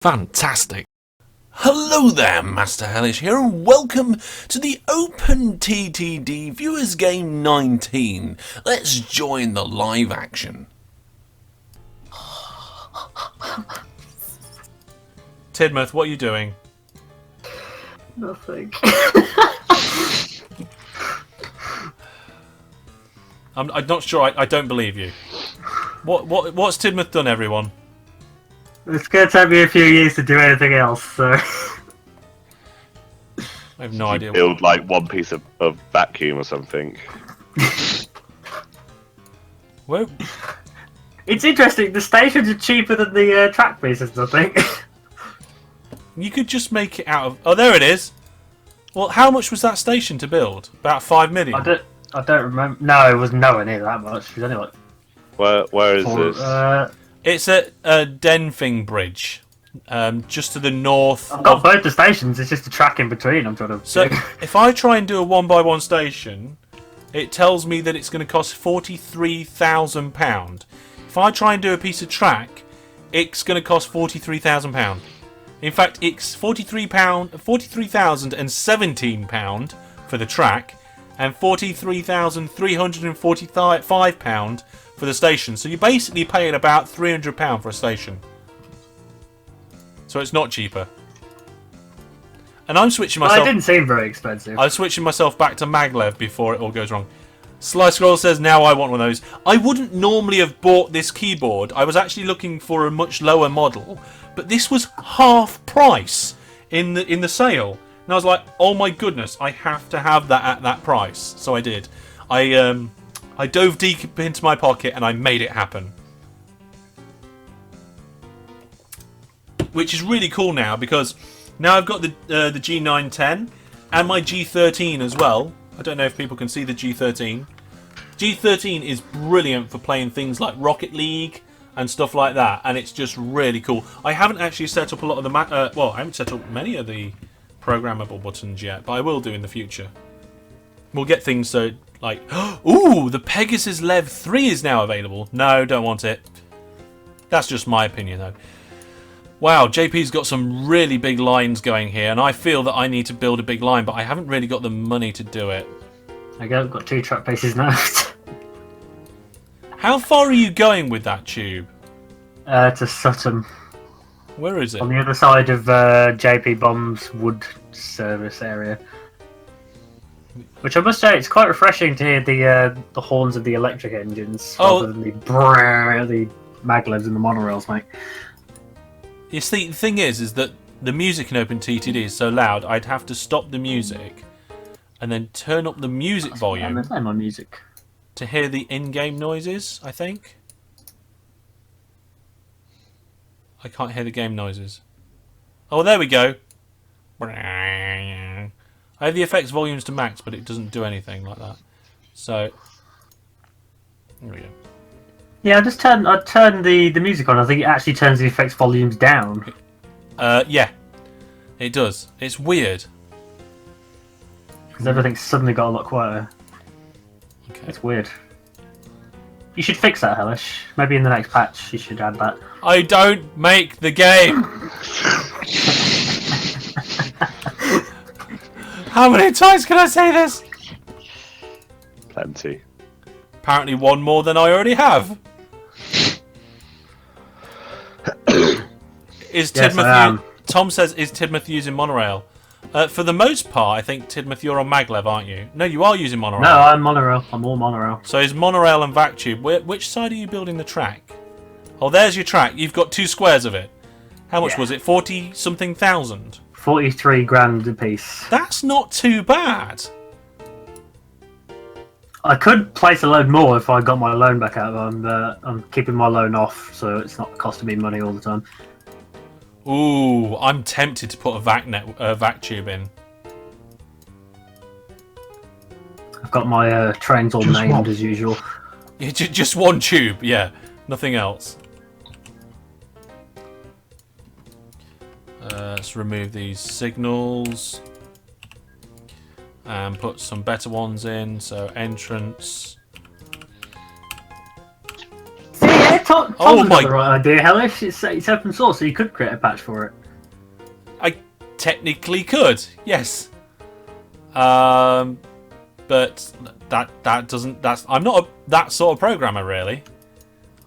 Fantastic. Hello there, Master Hellish here, and welcome to the OpenTTD Viewers Game 19. Let's join the live action. Tidmouth, what are you doing? Nothing. I'm not sure. I don't believe you. What's Tidmouth done, everyone? It's going to take me a few years to do anything else, so... I have no idea. Build like one piece of vacuum or something. Where? It's interesting, the stations are cheaper than the track pieces, I think. You could just make it out of... Oh, there it is! Well, how much was that station to build? About 5 million? I don't remember. No, it was nowhere near that much. It was only like... Where is this? It's at Denfing Bridge. Just to the north. I've got both the stations, it's just a track in between I'm trying to... So, if I try and do a 1x1 station, it tells me that it's going to cost £43,000. If I try and do a piece of track, it's going to cost £43,000. In fact, it's £43,017 for the track, and £43,345 for the station. So you're basically paying about £300 for a station. So it's not cheaper. And I'm switching myself... Well, it didn't seem very expensive. I'm switching myself back to MacLeod before it all goes wrong. Sly Scroll says, now I want one of those. I wouldn't normally have bought this keyboard. I was actually looking for a much lower model. But this was half price in the sale. And I was like, oh my goodness, I have to have that at that price. So I did. I dove deep into my pocket and I made it happen. Which is really cool now, because now I've got the G910 and my G13 as well. I don't know if people can see the G13. G13 is brilliant for playing things like Rocket League and stuff like that, and it's just really cool. I haven't actually set up a lot of the well, I haven't set up many of the programmable buttons yet, but I will do in the future. We'll get things so like, ooh, the Pegasus Lev 3 is now available. No, don't want it. That's just my opinion though. Wow, JP's got some really big lines going here, and I feel that I need to build a big line, but I haven't really got the money to do it. I've got 2 track pieces now. How far are you going with that tube? To Sutton. Where is it? On the other side of JP Bomb's wood service area. Which I must say, it's quite refreshing to hear the horns of the electric engines rather than the brrrr, the maglevs and the monorails, mate. You see, the thing is that the music in OpenTTD is so loud, I'd have to stop the music and then turn up the music volume My music. to hear the in-game noises, I think. I can't hear the game noises. Oh, there we go. I have the effects volumes to max, but it doesn't do anything like that. So, there we go. Yeah, I turned the music on. I think it actually turns the effects volumes down. Yeah, it does. It's weird. Because everything's suddenly got a lot quieter. Okay. It's weird. You should fix that, Hellish. Maybe in the next patch you should add that. I don't make the game! How many times can I say this? Plenty. Apparently one more than I already have. Is Tidmouth... Tom says, is Tidmouth using monorail? For the most part, I think, Tidmouth, you're on maglev, aren't you? No, you are using monorail. No, I'm monorail. I'm all monorail. So is monorail and vac tube. Which side are you building the track? Oh, there's your track. You've got 2 squares of it. How much was it? 40-something thousand? 43 grand a piece. That's not too bad. I could place a load more if I got my loan back out, but I'm keeping my loan off, so it's not costing me money all the time. Ooh, I'm tempted to put a vac tube in. I've got my trains all named as usual. Yeah, just one tube, yeah. Nothing else. Let's remove these signals. And put some better ones in. So, entrance. See, Tom's got the right idea, Hellish. It's open source, so you could create a patch for it. I technically could, yes. But that doesn't. I'm not that sort of programmer, really.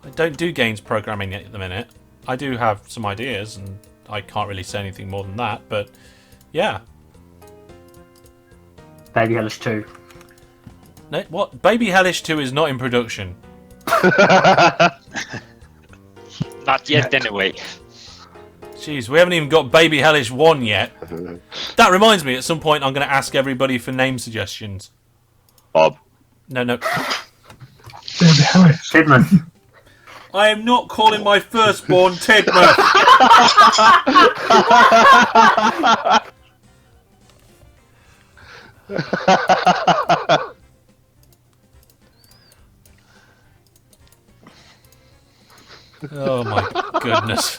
I don't do games programming at the minute. I do have some ideas, and I can't really say anything more than that. But yeah. Baby Hellish 2. No, what? Baby Hellish 2 is not in production. Not yet, anyway. Jeez, we haven't even got Baby Hellish 1 yet. That reminds me, at some point I'm going to ask everybody for name suggestions. Bob. No. Baby Hellish. Tidmouth. I am not calling my firstborn Tidmouth. Oh my goodness.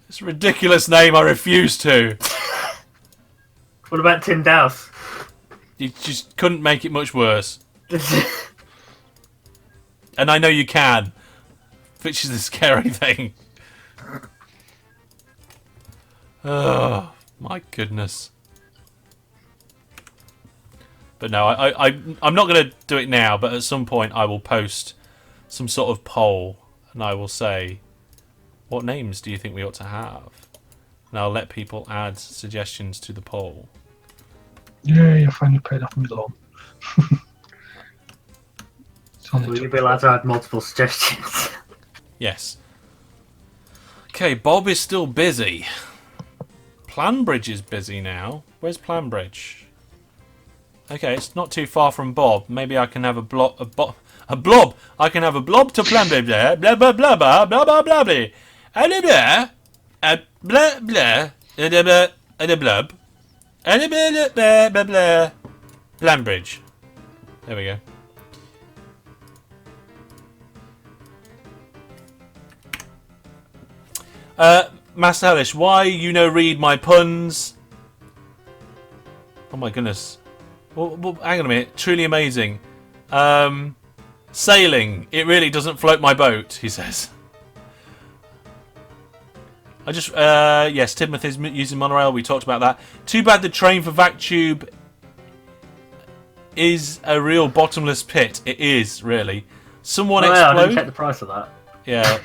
It's a ridiculous name, I refuse to. What about Tim Dowse? You just couldn't make it much worse. And I know you can, which is the scary thing. Oh my goodness. But no, I'm not going to do it now, but at some point I will post some sort of poll and I will say, what names do you think we ought to have? And I'll let people add suggestions to the poll. Yeah, I finally paid off my loan. Will you be allowed to add multiple suggestions? Yes. Okay, Bob is still busy. Planbridge is busy now. Where's Planbridge? Okay, it's not too far from Bob. Maybe I can have a blob. I can have a blob to Planbridge there. Blah blah blah blah blah blah blah blah. And a blah, a blah blah, and a blah, and a blub, and a blah blah blah blah. Planbridge. There we go. Master Hellish, why you no read my puns? Oh my goodness. Well, hang on a minute. Truly amazing. Sailing. It really doesn't float my boat, he says. I just... yes, Tidmouth is using monorail. We talked about that. Too bad the train for VacTube is a real bottomless pit. It is, really. Someone explode. I didn't check the price of that. Yeah.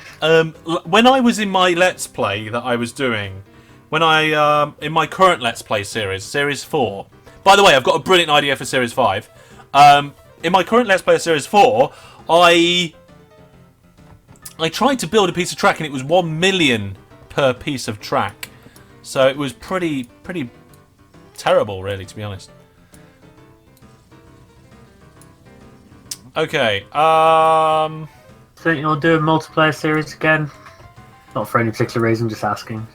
When I was in my Let's Play that I was doing, when I in my current Let's Play series 4. By the way, I've got a brilliant idea for Series 5. In my current Let's Play Series 4, I tried to build a piece of track and it was 1 million per piece of track. So it was pretty terrible, really, to be honest. Okay. Think you'll do a multiplayer series again? Not for any particular reason, just asking.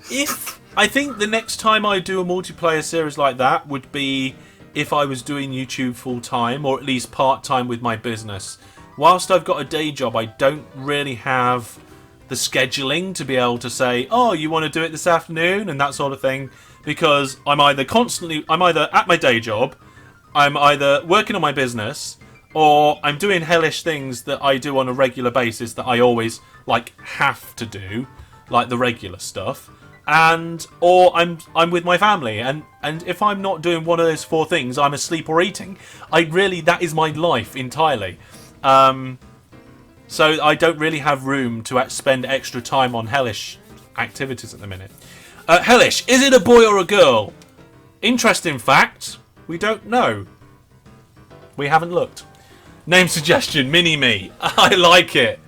I think the next time I do a multiplayer series like that would be if I was doing YouTube full time, or at least part time with my business. Whilst I've got a day job, I don't really have the scheduling to be able to say, oh, you want to do it this afternoon, and that sort of thing, because I'm either at my day job, I'm either working on my business, or I'm doing hellish things that I do on a regular basis that I always have to do, like the regular stuff, or I'm with my family, and if I'm not doing one of those 4 things, I'm asleep or eating. That is my life entirely. So I don't really have room to spend extra time on hellish activities at the minute. Hellish, is it a boy or a girl? Interesting fact, we don't know. We haven't looked. Name suggestion, Mini-Me. I like it.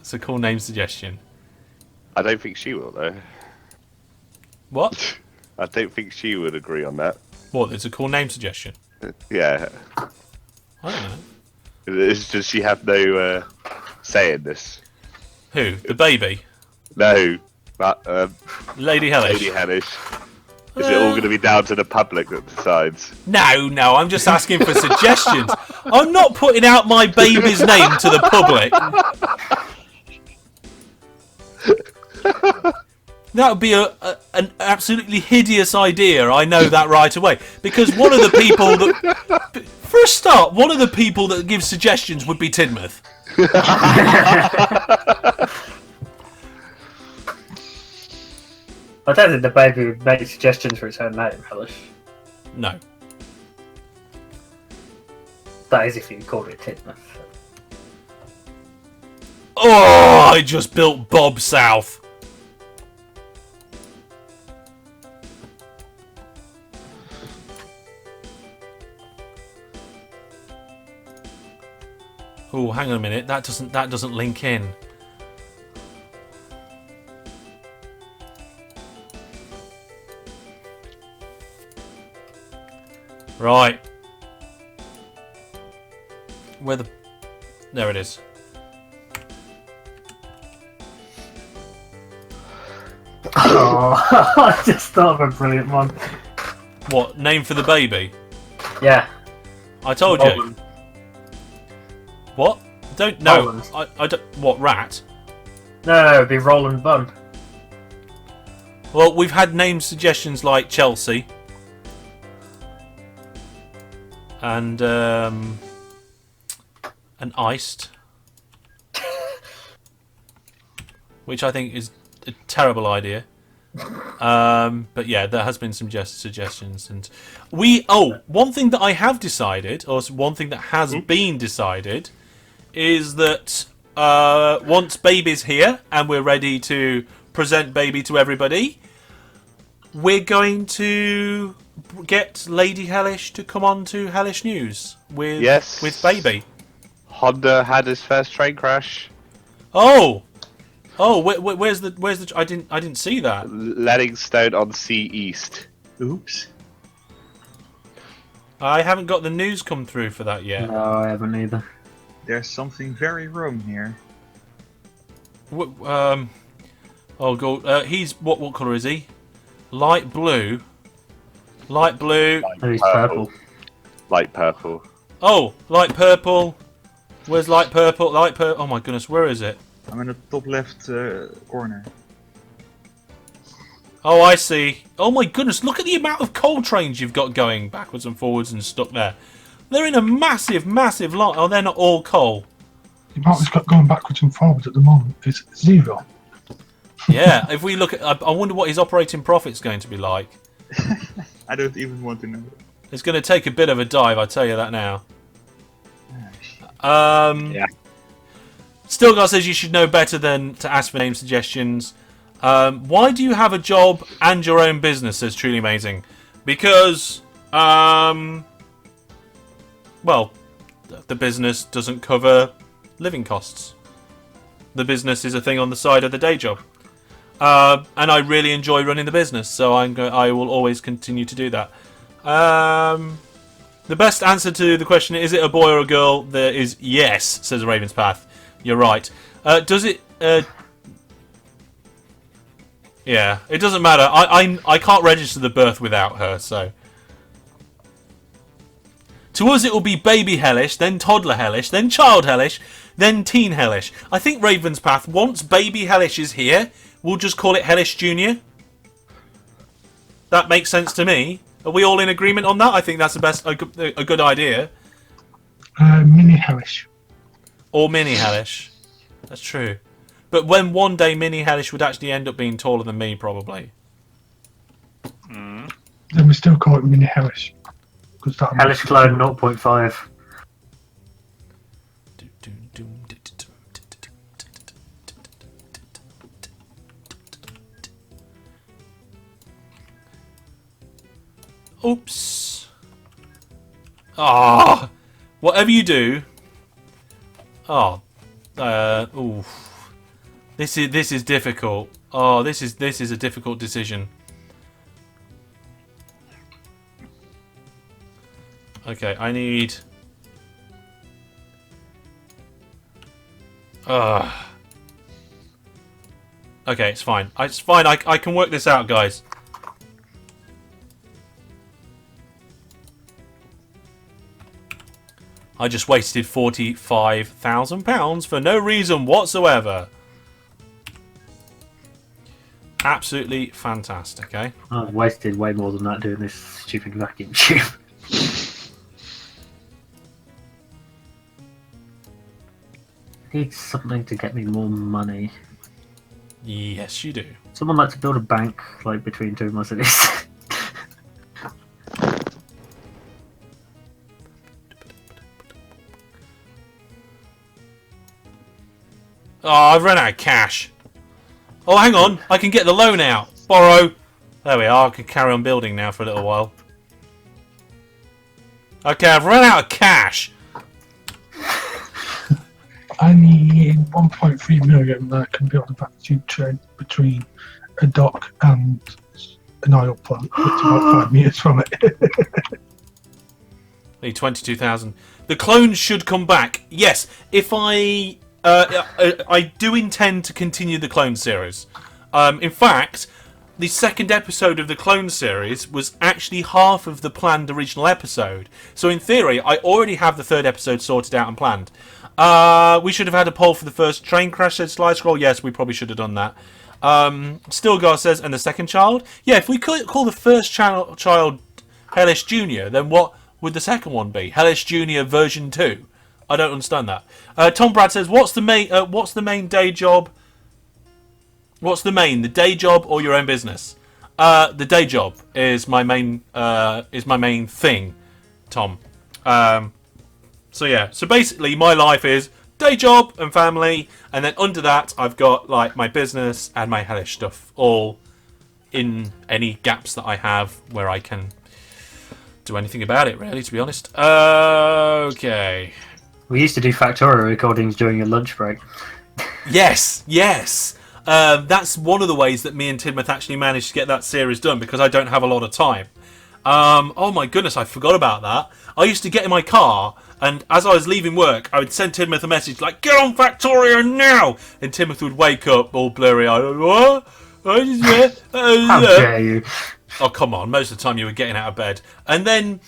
It's a cool name suggestion. I don't think she will, though. What? I don't think she would agree on that. What, it's a cool name suggestion? Yeah. I don't know. Does she have no say in this? Who? The baby? No. Lady Hellish. Lady Hellish. Is it all going to be down to the public that decides? No, I'm just asking for suggestions. I'm not putting out my baby's name to the public. That would be an absolutely hideous idea. I know that right away. Because one of the people that... For a start, one of the people that gives suggestions would be Tidmouth. I don't think the baby would make suggestions for its own name, Hellish. No. That is if you called it Tidmouth. Oh, I just built Bob South. Oh, hang on a minute. That doesn't link in. Right. Where the... There it is. Oh, I just thought of a brilliant one. What? Name for the baby? Yeah. I told you. Roland. What? Don't... No. Roland. I don't... What, rat? No, it'd be Roland Bunn. Well, we've had name suggestions like Chelsea. And Iced. Which I think is a terrible idea. But yeah, there has been some suggestions. And one thing that I have decided, or one thing that has been decided, is that once Baby's here and we're ready to present Baby to everybody, we're going to get Lady Hellish to come on to Hellish News with Baby. Honda had his first train crash. Oh, where's the? I didn't see that. Leddingstone on Sea East. Oops. I haven't got the news come through for that yet. No, I haven't either. There's something very wrong here. Oh god, he's what colour is he? Light blue. Light blue. Oh, he's purple. Light purple. Oh, light purple. Where's light purple? Light purple. Oh my goodness, where is it? I'm in the top left corner. Oh, I see. Oh my goodness, look at the amount of coal trains you've got going backwards and forwards and stuck there. They're in a massive, massive line. Oh, they're not all coal. The amount it's got going backwards and forwards at the moment is 0. Yeah, if we look at... I wonder what his operating profit's going to be like. I don't even want to know. It's going to take a bit of a dive, I tell you that now. Yeah. Stilgar says you should know better than to ask for name suggestions. Why do you have a job and your own business, says Truly Amazing? Because, well, the business doesn't cover living costs. The business is a thing on the side of the day job. And I really enjoy running the business, so I will always continue to do that. The best answer to the question, is it a boy or a girl, there is yes, says Raven's Path. You're right. Does it... yeah, it doesn't matter. I can't register the birth without her, so... To us it will be baby Hellish, then toddler Hellish, then child Hellish, then teen Hellish. I think Raven's Path, once baby Hellish is here, we'll just call it Hellish Jr. That makes sense to me. Are we all in agreement on that? I think that's a good idea. Mini Hellish. Or Mini Hellish. That's true. But when one day Mini Hellish would actually end up being taller than me, probably. Then we still call it Mini Hellish. Hellish Clone 0.5. Oops. Ah, whatever you do. Oh, oof. This is difficult. Oh, this is a difficult decision. Okay, I need. Okay, it's fine. It's fine. I can work this out, guys. I just wasted £45,000 for no reason whatsoever. Absolutely fantastic, eh? I've wasted way more than that doing this stupid vacuum tube. Need something to get me more money. Yes, you do. Someone like to build a bank, like, between two of my cities. Oh, I've run out of cash. Oh, hang on. I can get the loan out. Borrow. There we are. I can carry on building now for a little while. Okay, I've run out of cash. I need 1.3 million that can build a vacuum train between a dock and an oil plant, which is about 5 meters from it. Need 22,000. The clones should come back. Yes, if I do intend to continue the clone series. In fact, the second episode of the clone series was actually half of the planned original episode. So in theory, I already have the third episode sorted out and planned. We should have had a poll for the first train crash, said Slide Scroll. Yes, we probably should have done that. Stilgar says, and the second child? Yeah, if we call the first child Hellish Jr., then what would the second one be? Hellish Jr. version 2? I don't understand that. Tom Brad says, what's the main day job? What's the main? The day job or your own business? The day job is my main thing, Tom. So yeah. So basically, my life is day job and family, and then under that, I've got like my business and my Hellish stuff, all in any gaps that I have where I can do anything about it. Really, to be honest. Okay. We used to do Factorio recordings during your lunch break. Yes. That's one of the ways that me and Tidmouth actually managed to get that series done, because I don't have a lot of time. Oh my goodness, I forgot about that. I used to get in my car, and as I was leaving work, I would send Tidmouth a message like, "Get on Factorio now!" And Tidmouth would wake up all blurry-eyed. What? How dare you? Oh, come on. Most of the time you were getting out of bed. And then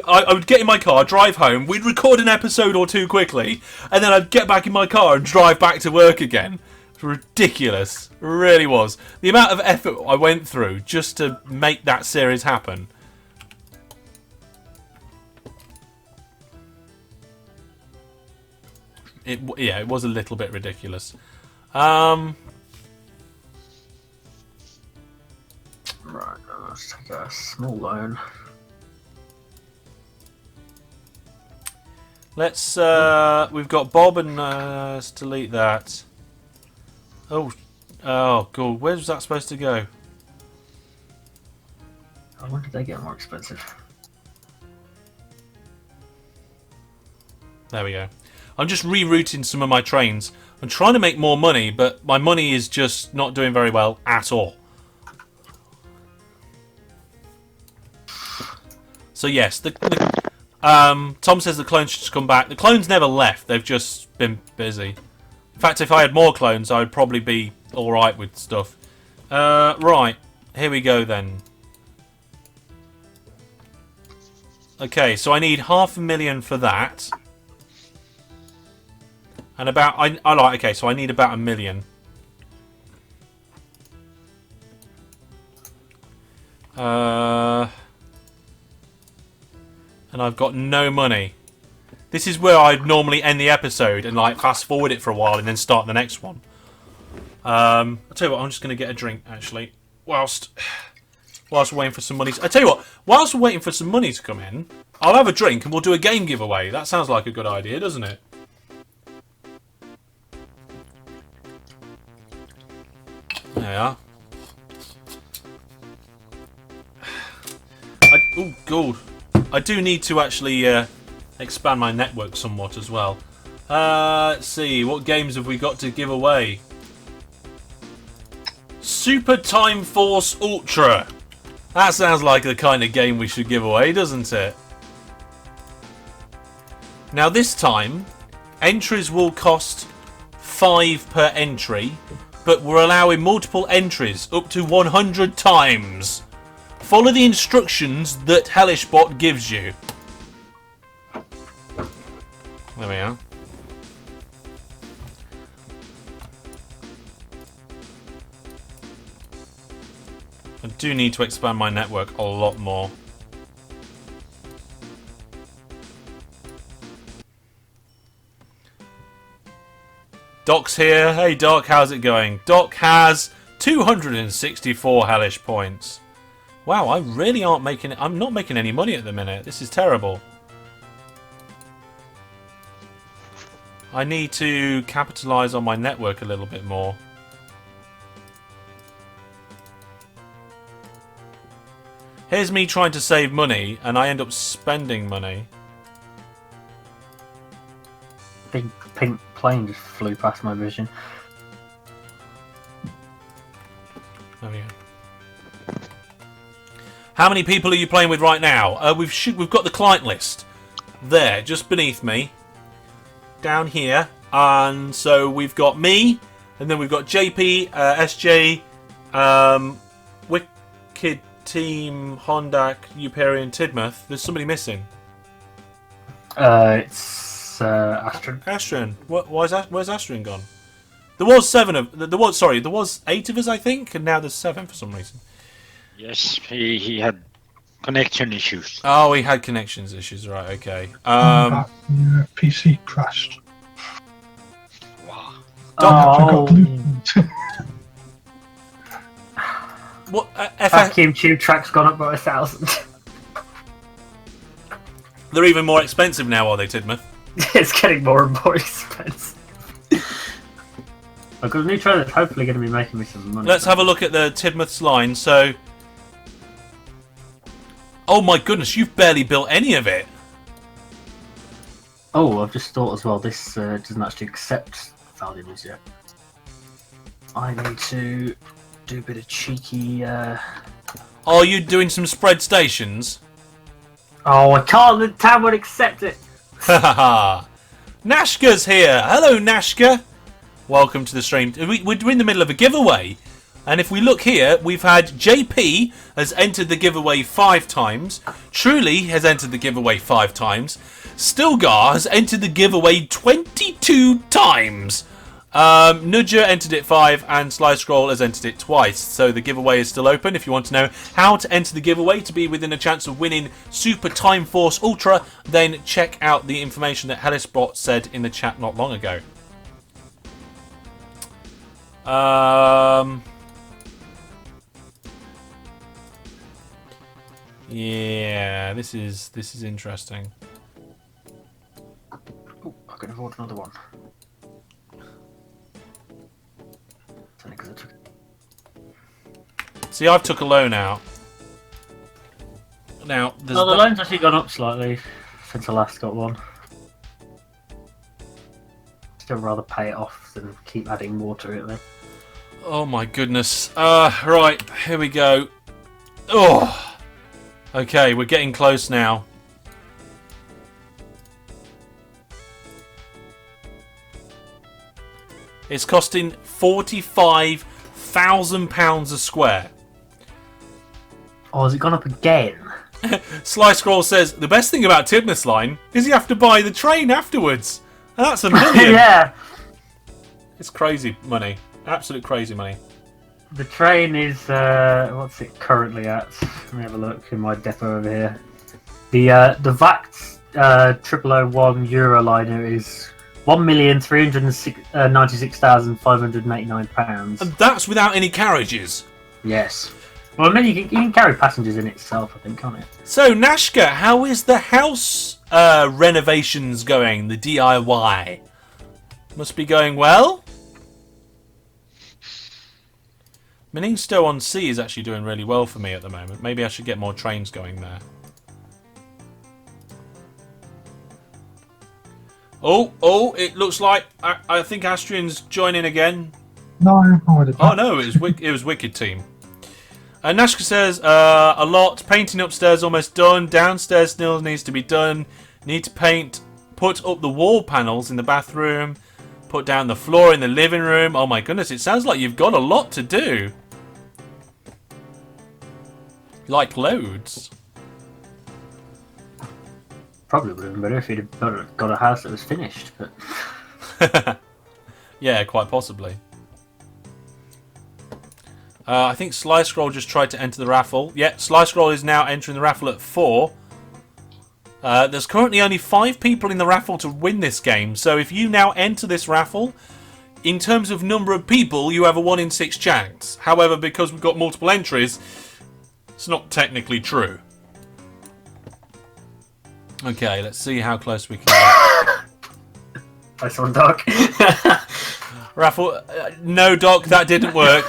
I would get in my car, drive home, we'd record an episode or two quickly, and then I'd get back in my car and drive back to work again. Ridiculous. It really was. The amount of effort I went through just to make that series happen. It was a little bit ridiculous. Right, let's take a small loan. Let's, we've got Bob and, let's delete that. Oh, God, where was that supposed to go? When did they get more expensive? There we go. I'm just rerouting some of my trains. I'm trying to make more money, but my money is just not doing very well at all. So yes, Tom says the clones should come back. The clones never left. They've just been busy. In fact, if I had more clones, I would probably be alright with stuff. Right. Here we go then. Okay, so I need 500,000 for that. And about... okay, so I need about 1 million. And I've got no money. This is where I'd normally end the episode and like fast forward it for a while and then start the next one. I'll tell you what, I'm just going to get a drink actually. Whilst we're waiting for some money. I tell you what, whilst we're waiting for some money to come in, I'll have a drink and we'll do a game giveaway. That sounds like a good idea, doesn't it? There we are. Oh, God. I do need to actually expand my network somewhat as well. Let's see, what games have we got to give away? Super Time Force Ultra. That sounds like the kind of game we should give away, doesn't it? Now this time, entries will cost 5 per entry, but we're allowing multiple entries up to 100 times. Follow the instructions that HellishBot gives you. There we are. I do need to expand my network a lot more. Doc's here. Hey Doc, how's it going? Doc has 264 Hellish points. Wow, I really aren't making it. I'm not making any money at the minute. This is terrible. I need to capitalise on my network a little bit more. Here's me trying to save money, and I end up spending money. Big pink plane just flew past my vision. There we go. How many people are you playing with right now? We've got the client list there, just beneath me, down here, and so we've got me, and then we've got JP, SJ, Wicked Team, Hondak, Uperian, Tidmouth. There's somebody missing. It's Astrid. Astrid. Where's Astrid gone? There was there was 8 of us, I think, and now there's 7 for some reason. Yes, he had connection issues. Oh, he had connections issues, right? Okay. PC crashed. Wow. I got Bluetooth. What? Vacuum tube track's gone up by 1,000. They're even more expensive now, are they, Tidmouth? It's getting more and more expensive. I've got a new trailer that's hopefully going to be making me some money. Let's have a look at the Tidmouth's line. So, oh my goodness, you've barely built any of it. Oh, I've just thought as well, this doesn't actually accept valuables yet. I need to do a bit of cheeky... Are you doing some spread stations? Oh, I can't, the tab won't accept it! Ha ha ha! Nashka's here! Hello, Nashka! Welcome to the stream. We're in the middle of a giveaway. And if we look here, we've had JP has entered the giveaway 5 times. Truly has entered the giveaway 5 times. Stilgar has entered the giveaway 22 times. Nudger entered it 5 and Sly Scroll has entered it twice. So the giveaway is still open. If you want to know how to enter the giveaway to be within a chance of winning Super Time Force Ultra, then check out the information that HellishBot said in the chat not long ago. Yeah, this is interesting. Oh, I can afford another one. See, I've took a loan out. Now, the loan's actually gone up slightly since I last got one. Still rather pay it off than keep adding more to it though. Oh my goodness. Right, here we go. Oh, okay, we're getting close now. It's costing £45,000 a square. Oh, has it gone up again? Sly Scroll says the best thing about Tidmouth's line is you have to buy the train afterwards. And that's $1 million. Yeah. It's crazy money. Absolute crazy money. The train is what's it currently at? Let me have a look in my depot over here. The VAX 0001 Euroliner is £1,396,589. And that's without any carriages. Yes. Well, I mean, you can carry passengers in itself, I think, can't it? So, Nashka, how is the house renovations going? The DIY? Must be going well? Meningstow on Sea is actually doing really well for me at the moment. Maybe I should get more trains going there. Oh, it looks like I think Astrian's joining again. No, I'm already back. Oh no, it was Wicked Team. Nashka says a lot. Painting upstairs almost done. Downstairs still needs to be done. Need to paint. Put up the wall panels in the bathroom. Put down the floor in the living room. Oh my goodness, it sounds like you've got a lot to do. Like loads. Probably would have been better if you'd have got a house that was finished, but... Yeah, quite possibly. I think Sly Scroll just tried to enter the raffle. Yeah, Sly Scroll is now entering the raffle at 4. There's currently only 5 people in the raffle to win this game, so if you now enter this raffle, in terms of number of people, you have a 1 in 6 chance. However, because we've got multiple entries, it's not technically true. Okay, let's see how close we can get. Nice one, Doc. Raffle, no, Doc, that didn't work.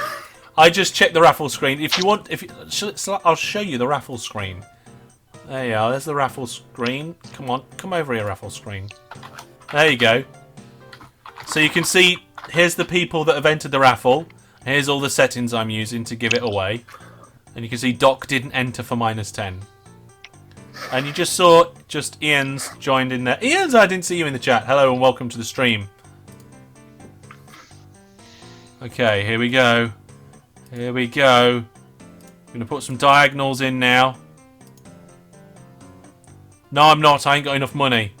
I just checked the raffle screen. If you want, I'll show you the raffle screen. There you are. There's the raffle screen. Come on, come over here, raffle screen. There you go. So you can see, here's the people that have entered the raffle. Here's all the settings I'm using to give it away. And you can see Doc didn't enter for -10. And you just saw Ian's joined in there. Ian's, I didn't see you in the chat. Hello and welcome to the stream. Okay, here we go. Here we go. I'm going to put some diagonals in now. No, I'm not. I ain't got enough money.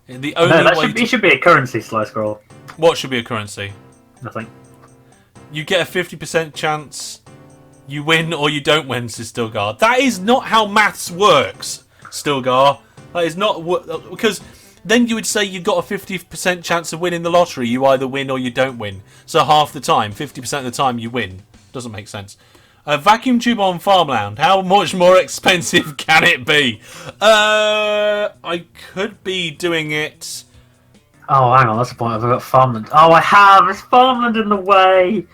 The only way it should be a currency, Sly Scroll. What should be a currency? Nothing. You get a 50% chance you win or you don't win, says Stilgar. That is not how maths works, Stilgar. That is not... Because then you would say you've got a 50% chance of winning the lottery. You either win or you don't win. So half the time, 50% of the time you win. Doesn't make sense. A vacuum tube on farmland. How much more expensive can it be? I could be doing it... Oh, hang on, that's the point. I've got farmland. Oh, I have! There's farmland in the way!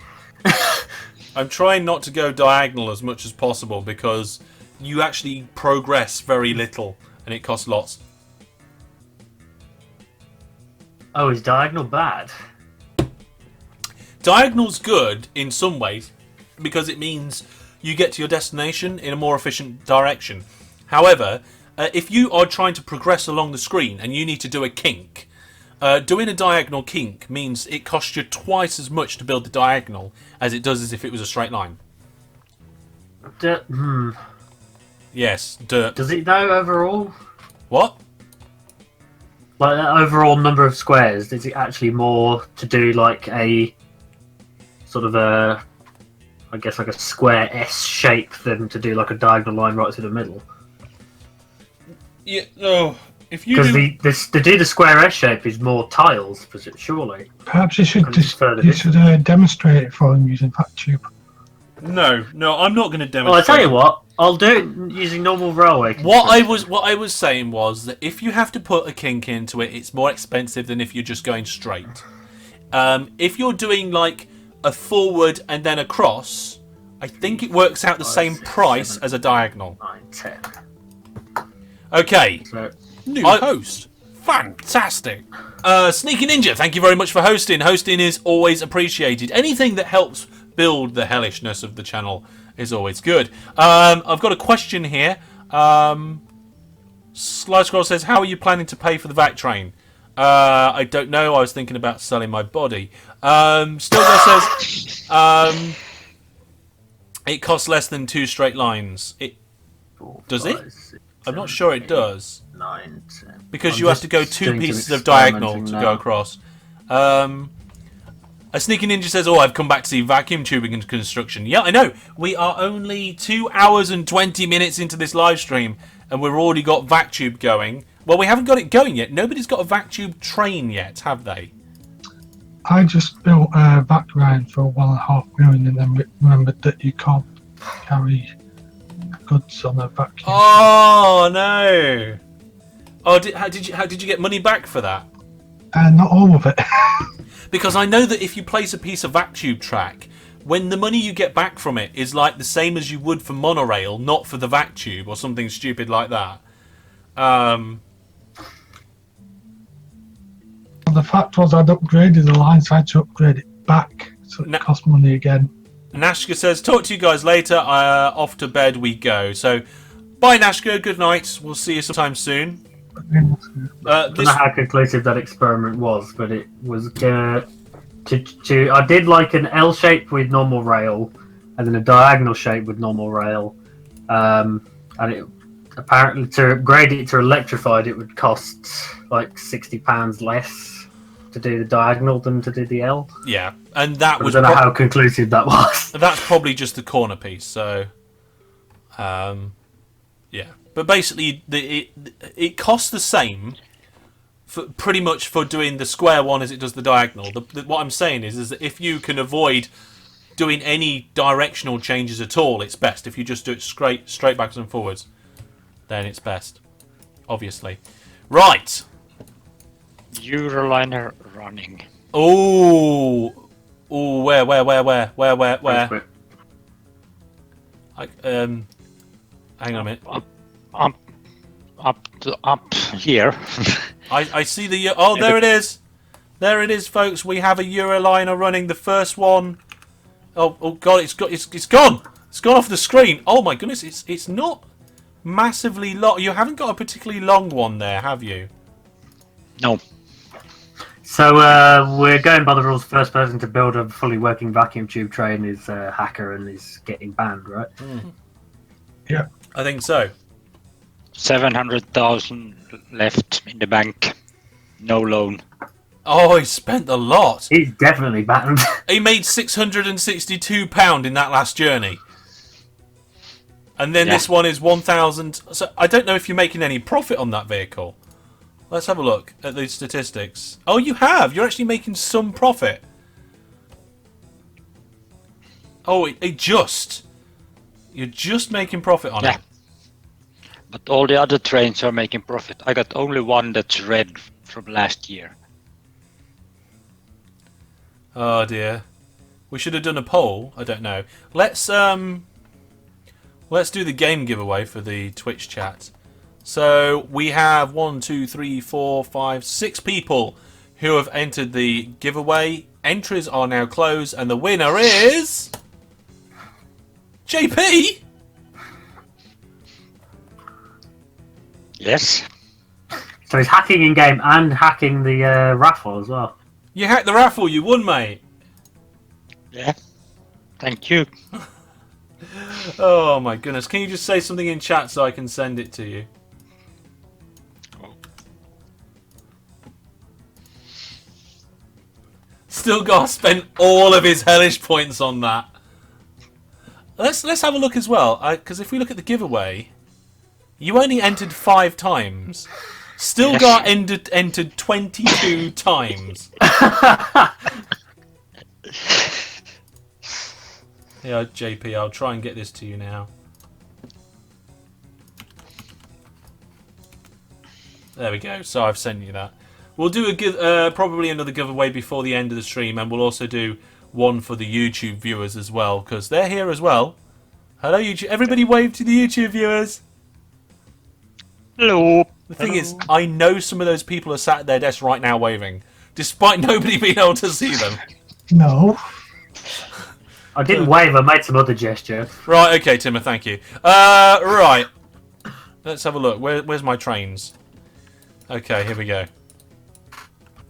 I'm trying not to go diagonal as much as possible because you actually progress very little and it costs lots. Oh, is diagonal bad? Diagonal's good in some ways because it means you get to your destination in a more efficient direction. However, if you are trying to progress along the screen and you need to do a kink, doing a diagonal kink means it costs you twice as much to build the diagonal as it does as if it was a straight line. Yes, dirt. Does it though overall? What? Like the overall number of squares, is it actually more to do like a sort of a, I guess like a square S shape than to do like a diagonal line right through the middle? Yeah, no. If you Because to do the square S shape is more tiles, surely. Perhaps you should demonstrate it for him using VacTube. No, I'm not going to demonstrate. Well, I tell you what, I'll do it using normal railway. What I was saying was that if you have to put a kink into it, it's more expensive than if you're just going straight. If you're doing like a forward and then across, I think it works out the same price as a diagonal. 9, 10. Okay. So, New host. Fantastic. Sneaky Ninja, thank you very much for hosting. Hosting is always appreciated. Anything that helps build the hellishness of the channel is always good. I've got a question here. Sly Scroll says, how are you planning to pay for the vac train? I don't know. I was thinking about selling my body. Stilgar says, it costs less than 2 straight lines. Does it? I'm not sure it does. 9, 10. Because you have to go 2 pieces of diagonal to go across. A Sneaky Ninja says, oh, I've come back to see vacuum tubing and construction. Yeah, I know. We are only 2 hours and 20 minutes into this live stream, and we've already got VacTube going. Well, we haven't got it going yet. Nobody's got a VacTube train yet, have they? I just built a vac line for 1.5 million and then remembered that you can't carry goods on a vacuum. Oh, no. Oh, how did you get money back for that? Not all of it. Because I know that if you place a piece of VacTube track, when the money you get back from it is like the same as you would for monorail, not for the VacTube or something stupid like that. The fact was I'd upgraded the line, so I had to upgrade it back, so it cost money again. Nashka says, talk to you guys later. Off to bed we go. So, bye Nashka, good night. We'll see you sometime soon. I don't know how conclusive that experiment was, but it was I did like an L shape with normal rail, and then a diagonal shape with normal rail, and it apparently to upgrade it to electrified, it would cost like £60 less to do the diagonal than to do the L. Yeah, and that was. I don't know how conclusive that was. That's probably just the corner piece. So, yeah. But basically, it costs the same pretty much for doing the square one as it does the diagonal. What I'm saying is that if you can avoid doing any directional changes at all, it's best. If you just do it straight backwards and forwards, then it's best, obviously. Right. Euroliner running. Oh, where? Hang on a minute. Up here. I see the. Oh, there it is. There it is, folks. We have a Euroliner running. The first one. Oh God! It's gone. It's gone off the screen. Oh my goodness! It's not massively long. You haven't got a particularly long one there, have you? No. So we're going by the rules. First person to build a fully working vacuum tube train is a hacker and is getting banned, right? Yeah. I think so. 700,000 left in the bank. No loan. Oh, he spent a lot. He's definitely banned. He made £662 in that last journey. And then this one is 1,000. So I don't know if you're making any profit on that vehicle. Let's have a look at the statistics. Oh, you have. You're actually making some profit. Oh, you're just making profit on it. But all the other trains are making profit. I got only one that's red from last year. Oh dear. We should have done a poll. I don't know. Let's do the game giveaway for the Twitch chat. So we have 1, 2, 3, 4, 5, 6 people who have entered the giveaway. Entries are now closed, and the winner is JP. Yes. So he's hacking in game and hacking the raffle as well. You hacked the raffle. You won, mate. Yeah. Thank you. Oh my goodness! Can you just say something in chat so I can send it to you? Still got to spend all of his hellish points on that. Let's have a look as well, because if we look at the giveaway, you only entered 5 times. Still got entered 22 times. Yeah, JP, I'll try and get this to you now. There we go. So I've sent you that. We'll do probably another giveaway before the end of the stream, and we'll also do one for the YouTube viewers as well, because they're here as well. Hello, YouTube. Everybody wave to the YouTube viewers. Hello. The thing is, I know some of those people are sat at their desks right now waving, despite nobody being able to see them. No. I didn't wave, I made some other gesture. Right, okay, Timmer, thank you. Right. Let's have a look. Where's my trains? Okay, here we go.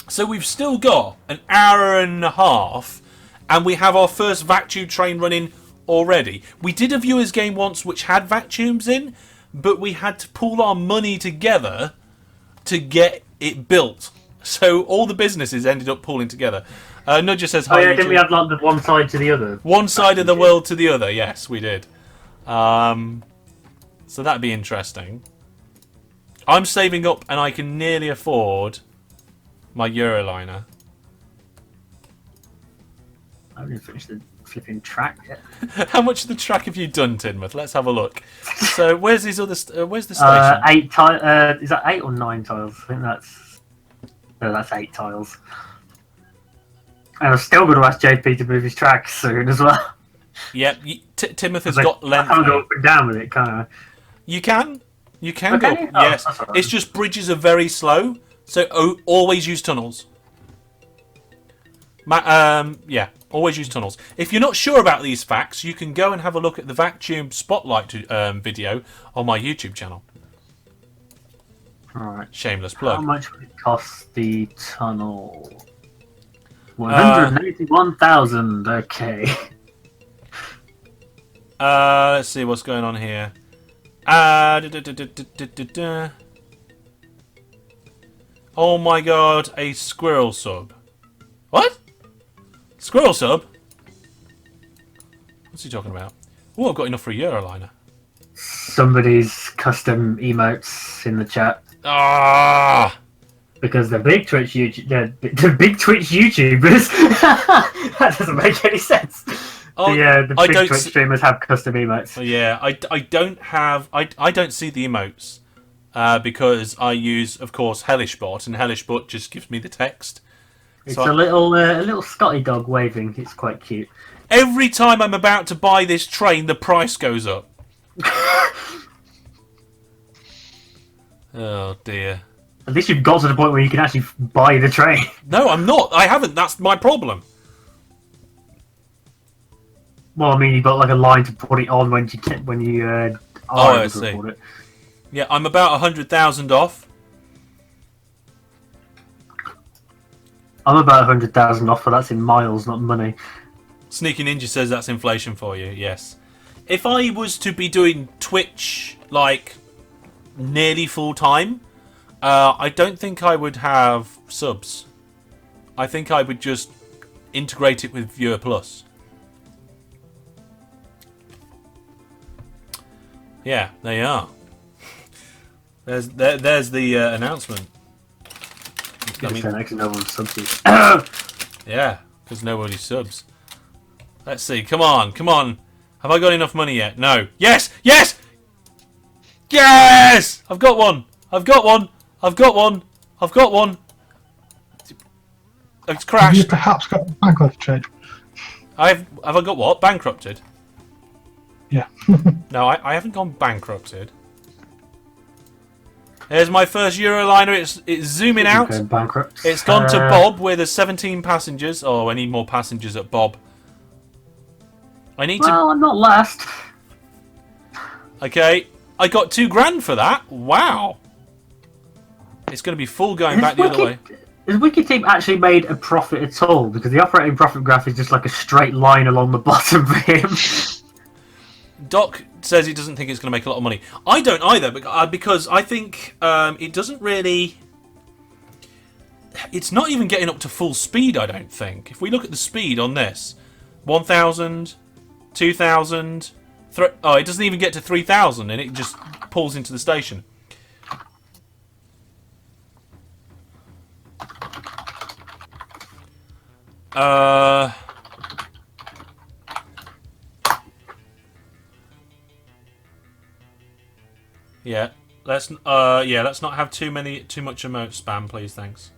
So we've still got an hour and a half, and we have our first vacuum train running already. We did a viewers game once which had vacuums in, but we had to pool our money together to get it built. So all the businesses ended up pooling together. Nudger says hi. Oh yeah, didn't we have like the one side to the other? One side of the world to the other, yes, we did. So that'd be interesting. I'm saving up and I can nearly afford my Euroliner. I haven't finished the flipping track yet. How much of the track have you done, Tinmouth? Let's have a look. So where's these other? Where's the station? 8 tiles. Is that 8 or 9 tiles? I think that's. No, that's 8 tiles. And I'm still going to ask JP to move his track soon as well. Yep, Tinmouth has got length. I can't go up and down with it, can I? You can. You can Okay. go. Oh, Yes, that's all right. it's just bridges are very slow, so always use tunnels. Yeah, always use tunnels. If you're not sure about these facts, you can go and have a look at the vacuum spotlight video on my YouTube channel. Alright. Shameless How plug. much would it cost the tunnel? 181,000. Okay. Let's see what's going on here. Oh my god, a squirrel sub. What? Squirrel sub? What's he talking about? Oh, I've got enough for a Euroliner. Somebody's custom emotes in the chat. Ah! Because the big Twitch the big Twitch YouTubers that doesn't make any sense. Oh, The I big don't Twitch streamers have custom emotes. Yeah, I don't see the emotes because I use, of course, Hellish bot, and Hellish bot just gives me the text. It's So a little Scotty dog waving. It's quite cute. every time I'm about to buy this train, the price goes up. Oh dear. At least you've got to the point where you can actually buy the train. No, I'm not. I haven't. That's my problem. Well, I mean, you've got like a line to put it on when you are I able to see. afford it. Yeah, I'm about 100,000 off. I'm about 100,000 off, but that's in miles, not money. Sneaky Ninja says that's inflation for you. Yes. If I was to be doing Twitch like nearly full time, I don't think I would have subs. I think I would just integrate it with Viewer Plus. Yeah, there you are. There's the announcement. I mean, Actually, no one subs. yeah, because nobody subs. Let's see. Come on, come on. Have I got enough money yet? No. Yes! Yes! Yes! I've got one. I've got one. I've got one. I've got one. It's Have you crashed. perhaps got a bankrupt trade? Have I got what? Bankrupted? Yeah. No, I haven't gone bankrupted. There's my first Euroliner. It's zooming out. Going bankrupt. It's gone to Bob where there's 17 passengers. Oh, I need more passengers at Bob. I need to... Well, I'm not last. Okay, I got $2,000 for that. Wow. It's going to be full going back the other way. Has Wiki Team actually made a profit at all? Because the operating profit graph is just like a straight line along the bottom for him. Doc says he doesn't think it's going to make a lot of money. I don't either, because I think it doesn't really... It's not even getting up to full speed, I don't think. If we look at the speed on this, 1,000, 2,000... Oh, it doesn't even get to 3,000, and it just pulls into the station. Yeah. Let's not have too much emote spam, please, thanks.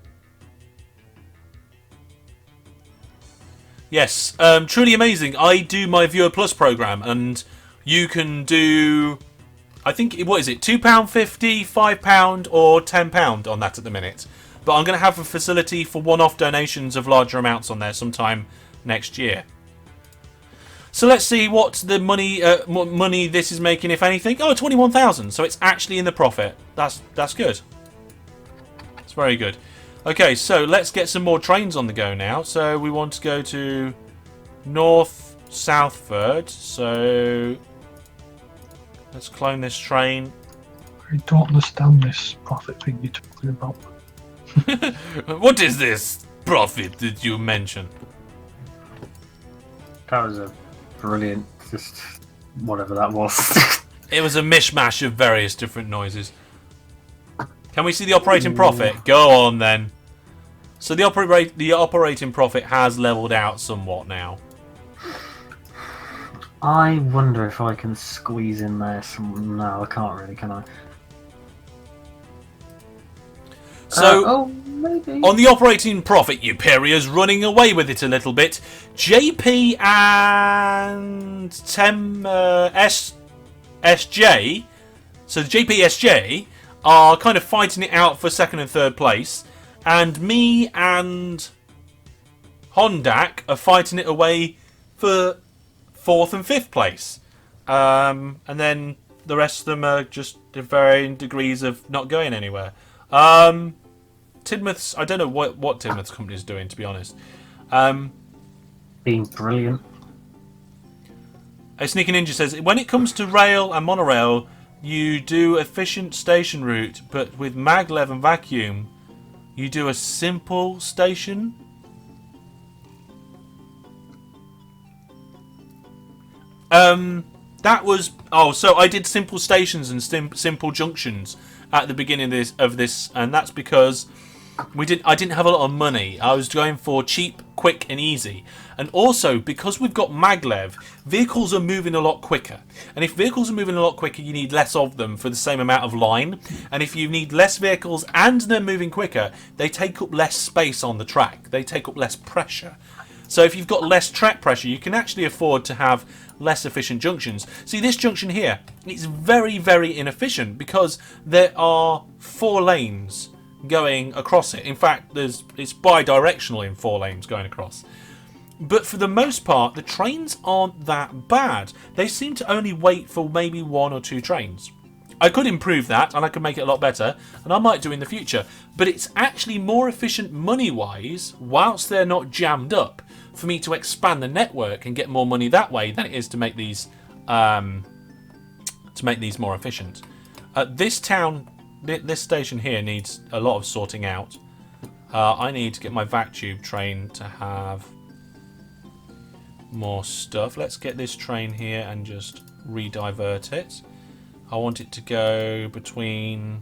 Yes, truly amazing. I do my Viewer Plus program, and you can do, I think, what is it, £2.50, £5, or £10 on that at the minute. But I'm going to have a facility for one-off donations of larger amounts on there sometime next year. So let's see what the money this is making, if anything. Oh, 21,000. So it's actually in the profit. That's good. It's very good. Okay, so let's get some more trains on the go now. So we want to go to North Southford. So let's clone this train. I don't understand this profit thing you're talking about. What is this profit that you mention? That was a brilliant, just whatever that was. It was a mishmash of various different noises. Can we see the operating profit? Go on then. So the operating profit has leveled out somewhat now. I wonder if I can squeeze in there some. No, I can't really, can I? So, maybe. on the operating profit, Euperia's running away with it a little bit. JP and SJ, so the JPSJ are kind of fighting it out for second and third place, and me and Hondak are fighting it away for fourth and fifth place. And then the rest of them are just at varying degrees of not going anywhere. Tidmouth's, I don't know what Tidmouth's company is doing, to be honest. Being brilliant. A Sneaky Ninja says, when it comes to rail and monorail, you do efficient station route, but with maglev and vacuum, you do a simple station. That was... Oh, so I did simple stations and simple junctions at the beginning of this, and that's because I didn't have a lot of money. I was going for cheap, quick, and easy. And also, because we've got maglev, vehicles are moving a lot quicker. And if vehicles are moving a lot quicker, you need less of them for the same amount of line. And if you need less vehicles and they're moving quicker, they take up less space on the track. They take up less pressure. So if you've got less track pressure, you can actually afford to have less efficient junctions. See, this junction here, it's very, very inefficient because there are 4 lanes going across it. In fact, it's bi-directional in 4 lanes going across. But for the most part, the trains aren't that bad. They seem to only wait for maybe 1 or 2 trains. I could improve that and I could make it a lot better, and I might do in the future. But it's actually more efficient money-wise, whilst they're not jammed up, for me to expand the network and get more money that way than it is to make these more efficient. This station here needs a lot of sorting out. I need to get my vac tube train to have more stuff. Let's get this train here and just re-divert it. I want it to go between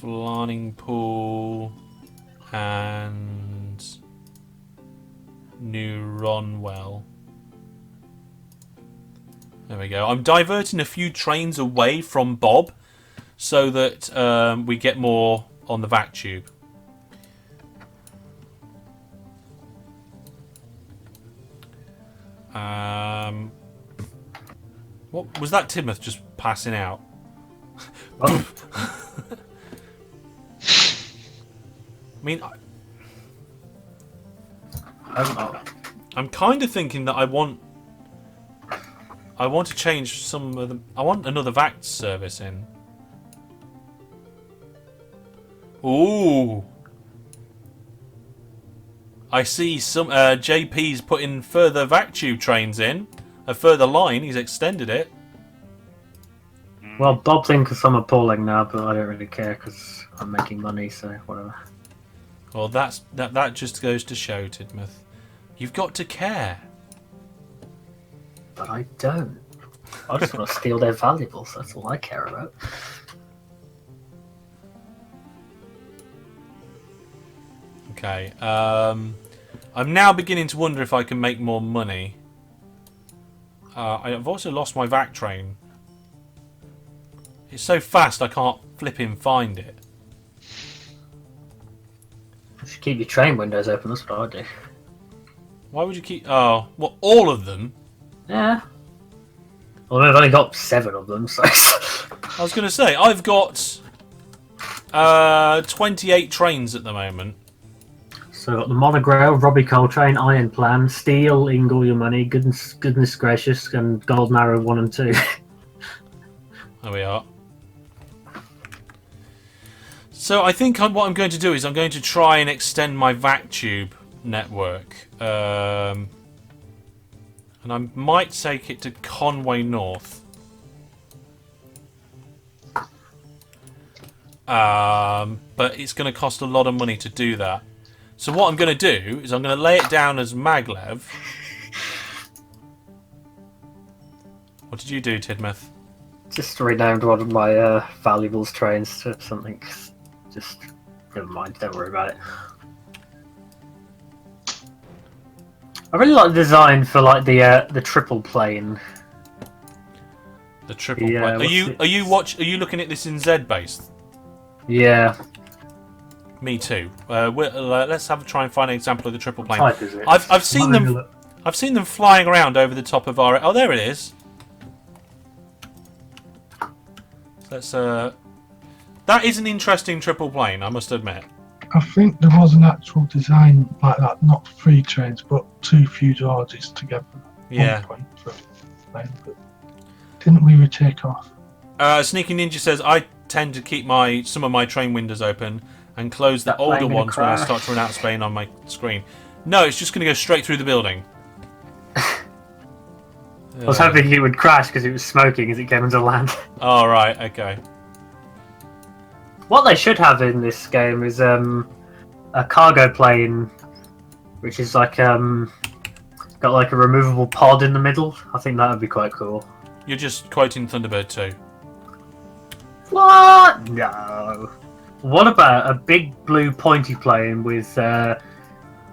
Flarning Pool and New Ronwell. There we go. I'm diverting a few trains away from Bob so that we get more on the vac tube. What was that? Timoth just passing out? I mean, I'm kind of thinking that I want to change some of them. I want another vac service in. Ooh. I see some JP's putting further vac tube trains in. A further line, he's extended it. Well, Bob thinks some are pulling now, but I don't really care because I'm making money, so whatever. Well, that just goes to show, Tidmouth. You've got to care. But I don't. I just want to steal their valuables, that's all I care about. Okay, I'm now beginning to wonder if I can make more money. I've also lost my vac train. It's so fast I can't flipping find it. You should keep your train windows open, that's what I do. Why would you keep... Oh, what, all of them? Yeah. Well, I've only got 7 of them, so... I was going to say, I've got 28 trains at the moment. So I've got the Monograil, Robbie Coltrane, Iron Plan, Steel, Ingle Your Money, Goodness Gracious, and Golden Arrow 1 and 2. There we are. So I think what I'm going to do is I'm going to try and extend my vac tube network. And I might take it to Conway North. But it's going to cost a lot of money to do that. So what I'm going to do is I'm going to lay it down as maglev. What did you do, Tidmouth? Just renamed one of my valuables trains to something. Just never mind, don't worry about it. I really like the design for like the triple plane. The triple plane. Are you looking at this in Z base? Yeah. Me too. Let's try and find an example of the triple plane. What type is it? I've seen them. I've seen them flying around over the top of our. Oh, there it is. Let's. That is an interesting triple plane, I must admit. I think there was an actual design like that, not 3 trains, but 2 fuselages together. Yeah. But didn't really take off. Sneaky Ninja says I tend to keep some of my train windows open and close the That older plane gonna ones when I crash? start to run out of space on my screen. No, it's just going to go straight through the building. I was hoping it would crash because it was smoking as it came into land. Oh, right, okay. What they should have in this game is a cargo plane, which is like got like a removable pod in the middle. I think that would be quite cool. You're just quoting Thunderbird 2. What? No. What about a big blue pointy plane with,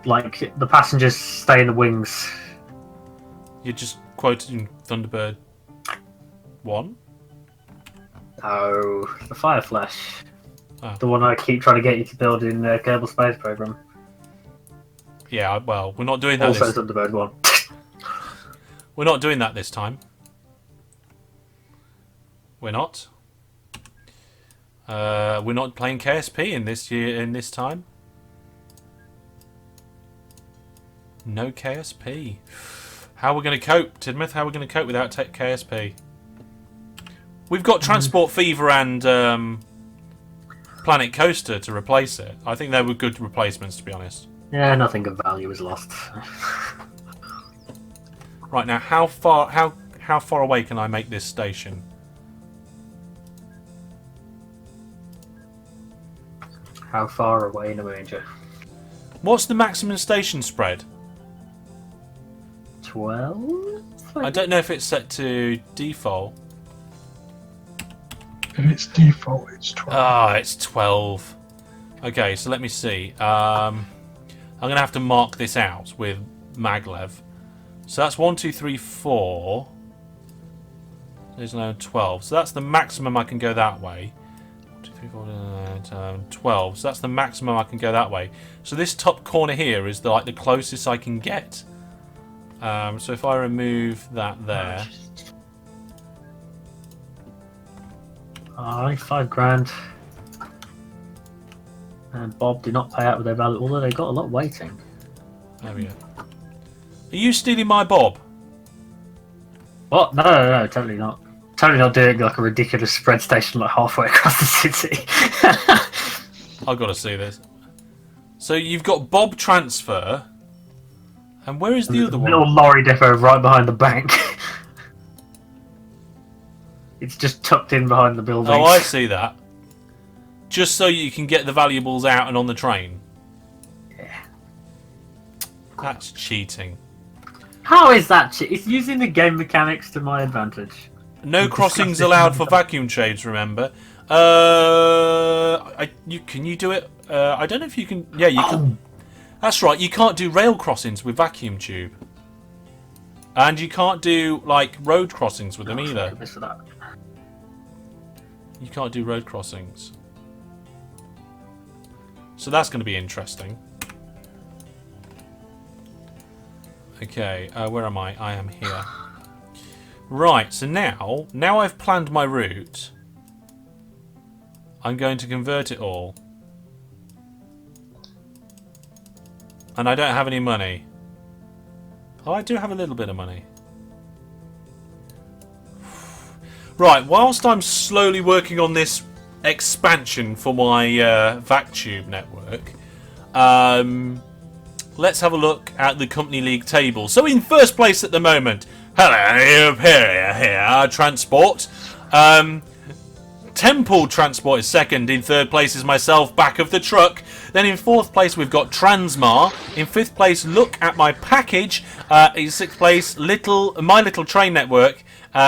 like, the passengers stay in the wings? You're just quoting Thunderbird 1? Oh, the Fireflash. Oh. The one I keep trying to get you to build in the Kerbal Space Program. Yeah, well, we're not doing that Also this Thunderbird 1. We're not doing that this time. We're not. We're not playing KSP in this time. No KSP. How are we going to cope, Tidmouth? How are we going to cope without KSP? We've got Transport Fever and Planet Coaster to replace it. I think they were good replacements, to be honest. Yeah, nothing of value is lost. Right, now how far away can I make this station? How far away in a manger? What's the maximum station spread? 12? I don't know if it's set to default. If it's default, it's 12. Ah, it's 12. Okay, so let me see. I'm going to have to mark this out with MacLeod. So that's 1, 2, 3, 4. There's no 12. So that's the maximum I can go that way. 1, 2, 3, 4, 12. So that's the maximum I can go that way. So this top corner here is the closest I can get. So if I remove that there. Alright, £5,000. And Bob did not pay out with their value, although they got a lot waiting. There we go. Are you stealing my Bob? What? No, totally not. Totally not doing like a ridiculous spread station like halfway across the city. I've got to see this. So you've got Bob transfer. And where is the other one? Little lorry depot right behind the bank. It's just tucked in behind the building. Oh, I see that. Just so you can get the valuables out and on the train. Yeah. That's cheating. How is that? It's using the game mechanics to my advantage. No crossings allowed for vacuum shades, remember. Can you do it? I don't know if you can... Yeah, you can. That's right, you can't do rail crossings with vacuum tube. And you can't do, road crossings with them either. You can't do road crossings. So that's going to be interesting. Okay, where am I? I am here. Right, so now I've planned my route. I'm going to convert it all. And I don't have any money. Oh, I do have a little bit of money. Right, whilst I'm slowly working on this expansion for my VacTube network, let's have a look at the Company League table. So in first place at the moment, hello, here, Transport. Temple Transport is second. In third place is myself, back of the truck. Then in fourth place we've got Transmar. In fifth place, Look at My Package. In sixth place, My Little Train Network.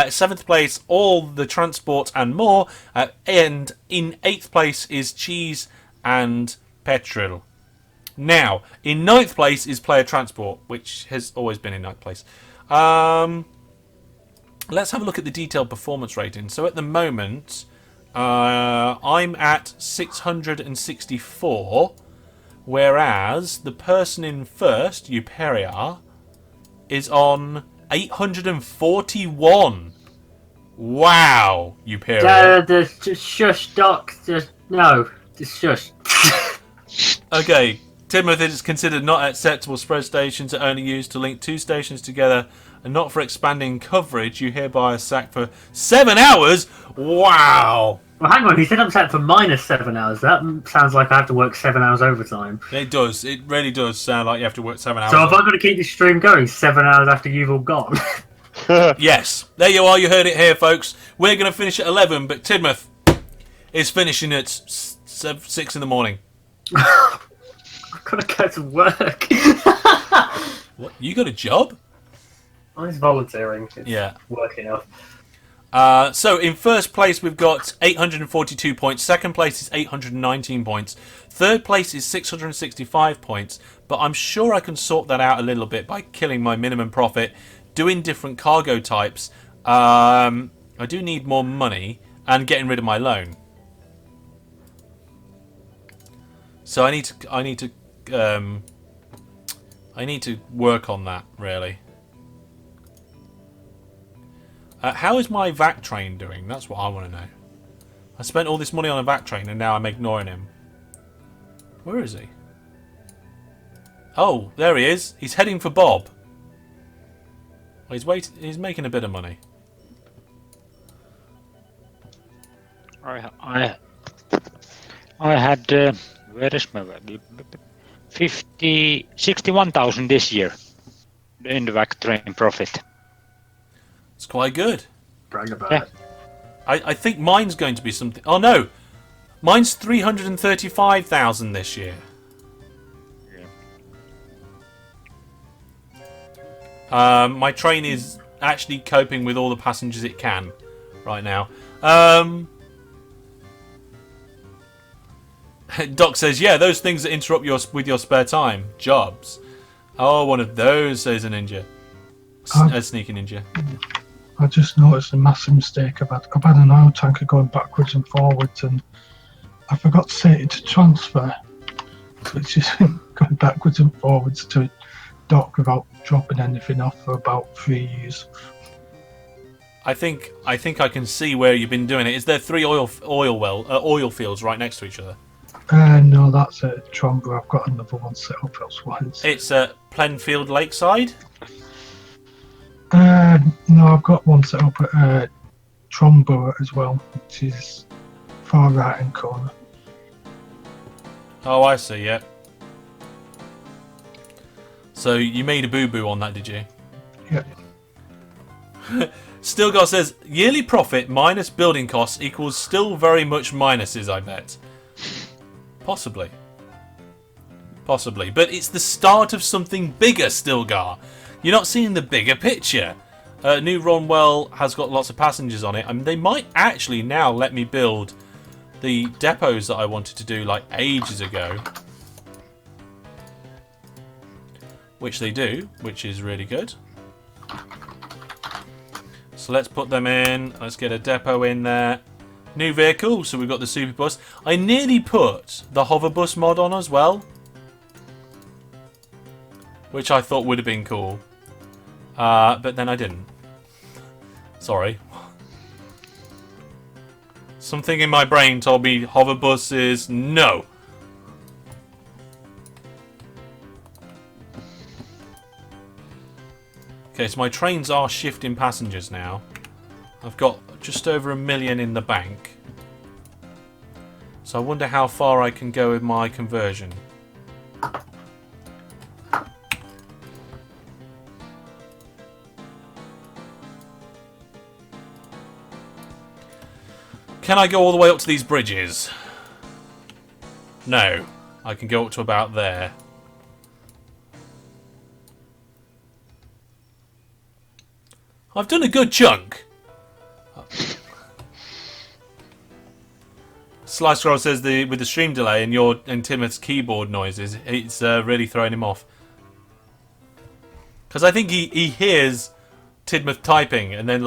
Seventh place, All the Transport and More. And in eighth place is Cheese and Petrol. Now, in ninth place is Player Transport, which has always been in ninth place. Let's have a look at the detailed performance rating. So at the moment, I'm at 664, whereas the person in first, Euperia, is on 841. Wow, Euperia. Just shush, Doc. Just shush. Okay, Tidmouth is considered not acceptable spread stations are only used to link two stations together and not for expanding coverage. You hereby are sacked for 7 hours? Wow! Well, hang on, he said I'm set for minus 7 hours. That sounds like I have to work 7 hours overtime. It does. It really does sound like you have to work 7 hours. So have I got to keep this stream going 7 hours after you've all gone? Yes. There you are. You heard it here, folks. We're going to finish at 11, but Tidmouth is finishing at 6 in the morning. I've got to go to work. What? You got a job? I'm volunteering. It's Yeah. work enough. So in first place we've got 842 points. Second place is 819 points. Third place is 665 points. But I'm sure I can sort that out a little bit by killing my minimum profit, doing different cargo types. I do need more money and getting rid of my loan. So I need to work on that really. How is my vac train doing? That's what I want to know. I spent all this money on a vac train and now I'm ignoring him. Where is he? Oh, there he is. He's heading for Bob. He's making a bit of money. I had where is my 61,000 this year in the vac train profit. It's quite good. Brag about Yeah. it. I think mine's going to be something. Oh no, mine's 335,000 this year. My train is actually coping with all the passengers it can right now. Doc says, yeah, those things that interrupt with your spare time. Jobs. Oh, one of those, says a ninja. A sneaky ninja. I just noticed a massive mistake. I've had an oil tanker going backwards and forwards, and I forgot to set it to transfer. So it's just going backwards and forwards to dock without dropping anything off for about 3 years. I think I can see where you've been doing it. Is there 3 oil fields right next to each other? No, that's a Tromba. I've got another one set up elsewhere. It's at Plenfield Lakeside. No, I've got one set up at Tromba as well, which is far right hand corner. Oh, I see. Yeah. So you made a boo-boo on that, did you? Yeah. Stilgar says yearly profit minus building costs equals still very much minuses. I bet. Possibly. But it's the start of something bigger, Stilgar. You're not seeing the bigger picture. New Ronwell has got lots of passengers on it. I mean, they might actually now let me build the depots that I wanted to do like ages ago. Which they do, which is really good. So let's put them in. Let's get a depot in there. New vehicle, so we've got the super bus. I nearly put the hover bus mod on as well, which I thought would have been cool. But then I didn't. Sorry. Something in my brain told me hover bus is no. Okay, so my trains are shifting passengers now. I've got just over 1 million in the bank. So I wonder how far I can go with my conversion. Can I go all the way up to these bridges? No. I can go up to about there. I've done a good chunk. Sly Scroll says with the stream delay and Timoth's keyboard noises, it's really throwing him off. Because I think he hears Tidmouth typing and then